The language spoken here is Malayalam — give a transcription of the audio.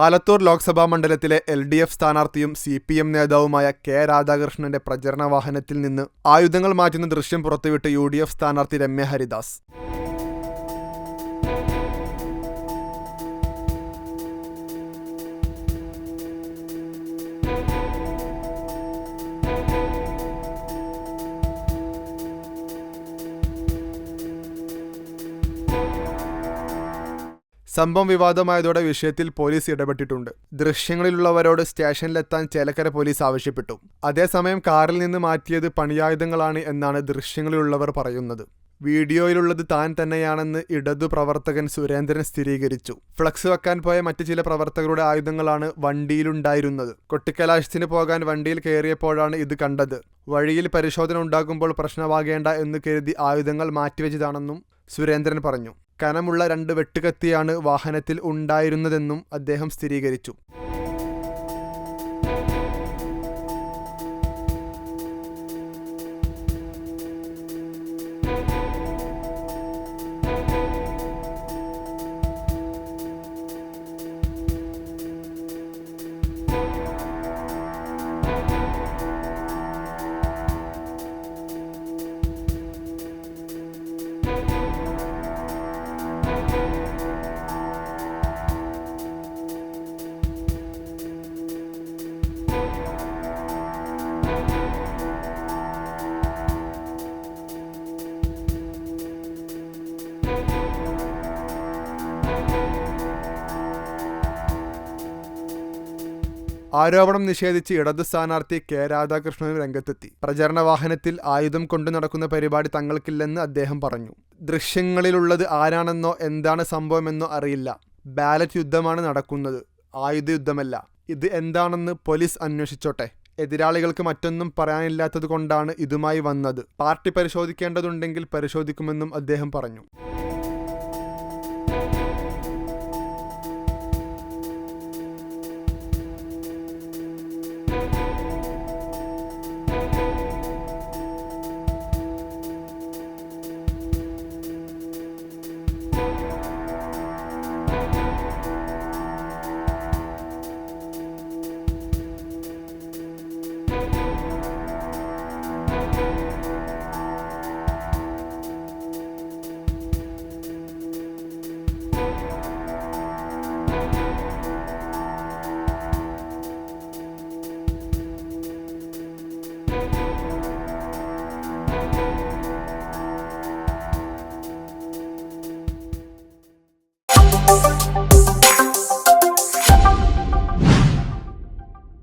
ആലത്തൂർ ലോക്സഭാ മണ്ഡലത്തിലെ LDF സ്ഥാനാർത്ഥിയും CPM നേതാവുമായ കെ രാധാകൃഷ്ണന്റെ പ്രചരണ വാഹനത്തിൽ നിന്ന് ആയുധങ്ങൾ മാറ്റുന്ന ദൃശ്യം പുറത്തുവിട്ട് UDF സ്ഥാനാർത്ഥി രമ്യ ഹരിദാസ്. സംഭവം വിവാദമായതോടെ വിഷയത്തിൽ പോലീസ് ഇടപെട്ടിട്ടുണ്ട്. ദൃശ്യങ്ങളിലുള്ളവരോട് സ്റ്റേഷനിലെത്താൻ ചേലക്കര പോലീസ് ആവശ്യപ്പെട്ടു. അതേസമയം കാറിൽ നിന്ന് മാറ്റിയത് പണിയായുധങ്ങളാണ് എന്നാണ് ദൃശ്യങ്ങളിലുള്ളവർ പറയുന്നത്. വീഡിയോയിലുള്ളത് താൻ തന്നെയാണെന്ന് ഇടതു പ്രവർത്തകൻ സുരേന്ദ്രൻ സ്ഥിരീകരിച്ചു. ഫ്ലക്സ് വെക്കാൻ പോയ മറ്റു ചില പ്രവർത്തകരുടെ ആയുധങ്ങളാണ് വണ്ടിയിലുണ്ടായിരുന്നത്. കൊട്ടിക്കലാശത്തിന് പോകാൻ വണ്ടിയിൽ കയറിയപ്പോഴാണ് ഇത് കണ്ടത്. വഴിയിൽ പരിശോധന ഉണ്ടാകുമ്പോൾ പ്രശ്നമാകേണ്ട എന്ന് കരുതി ആയുധങ്ങൾ മാറ്റിവെച്ചതാണെന്നും സുരേന്ദ്രൻ പറഞ്ഞു. കനമുള്ള 2 വെട്ടുകത്തിയാണ് വാഹനത്തിൽ ഉണ്ടായിരുന്നതെന്നും അദ്ദേഹം സ്ഥിരീകരിച്ചു. ആരോപണം നിഷേധിച്ച് ഇടതു സ്ഥാനാർത്ഥി കെ രാധാകൃഷ്ണനും രംഗത്തെത്തി. പ്രചരണ വാഹനത്തിൽ ആയുധം കൊണ്ടു നടക്കുന്ന പരിപാടി തങ്ങൾക്കില്ലെന്ന് അദ്ദേഹം പറഞ്ഞു. ദൃശ്യങ്ങളിലുള്ളത് ആരാണെന്നോ എന്താണ് സംഭവമെന്നോ അറിയില്ല. ബാലറ്റ് യുദ്ധമാണ് നടക്കുന്നത്, ആയുധ യുദ്ധമല്ല. ഇത് എന്താണെന്ന് പോലീസ് അന്വേഷിച്ചോട്ടെ. എതിരാളികൾക്ക് മറ്റൊന്നും പറയാനില്ലാത്തത് കൊണ്ടാണ് ഇതുമായി വന്നത്. പാർട്ടി പരിശോധിക്കേണ്ടതുണ്ടെങ്കിൽ പരിശോധിക്കുമെന്നും അദ്ദേഹം പറഞ്ഞു.